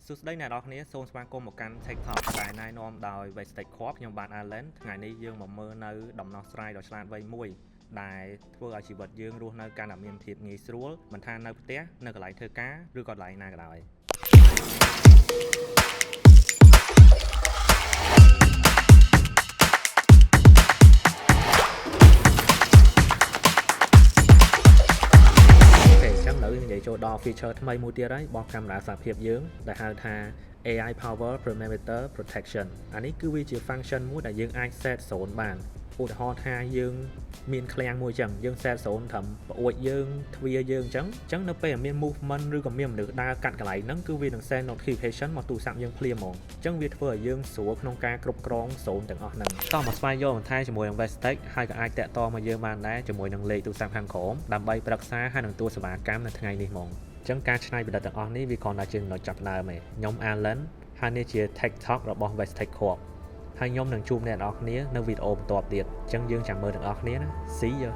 សួស្តីអ្នកនរគ្នាសូមស្វាគមន៍មកកាន់ TikTok ដែលណែនាំដោយ Wasted Corp ខ្ញុំបាទ Allen ថ្ងៃនេះយើងមកមើលនៅដំណោះស្រាយដ៏ឆ្លាតវៃមួយដែលធ្វើឲ្យជីវិតយើងរស់នៅកាន់តែមានភាពងាយស្រួលមិនថានៅផ្ទះនៅកន្លែងធ្វើការឬក៏កន្លែងណាក៏ដោយនិយាយចូលដល់ feature ថ្មីមួយទៀតហើយរបស់កាមេរ៉ាសារភាពយើងដែលហៅថា AI Power Perimeter Protection អានេះគឺវាជា function មួយដែលយើងអាច set 0បានឧទាហរណ៍ថាយើងមានឃ្លាំងមួយអញ្ចឹងយើង set 0ត្រឹមប្អួយយើងទ្វារយើងអញ្ចឹងនៅពេលមាន movement ឬក៏មានមនុស្សដើរកាត់កន្លែងហ្នឹងគឺវានឹង send notification មកទូរស័ព្ទយើងភ្លាមហ្មងអញ្ចឹងវាធ្វើឲ្យយើងស្រួលក្នុងការគ្រប់គ្រង 0ទាំងអស់ហ្នឹងតោះមកស្វែងយល់បន្ថែមជាមួយនឹង Vestech ហើយក៏អាចតាក់ទងមកយើងបានដែរជាមួយនឹងលេខទូរស័ព្ទខាងក្រោមដើម្បីប្រឹក្សាហើយនឹងទួលសេវាកម្មនៅថ្ងៃនេះហ្មងអញ្ចឹងការច្នៃប្រឌិតទាំងអស់នេះវាគ្រាន់តែជាចំណុចចាប់ផ្ដើមឯងខ្ញុំ Allen ហើយនេះជា TikTok របស់ Vestech Corp ហើយខ្ញុំនឹងជួបអ្នកនរគ្នានៅវីដេអូបន្ទាប់ទៀតអញ្ចឹងយើងចាំមើលទាំងអស់គ្នាណា See you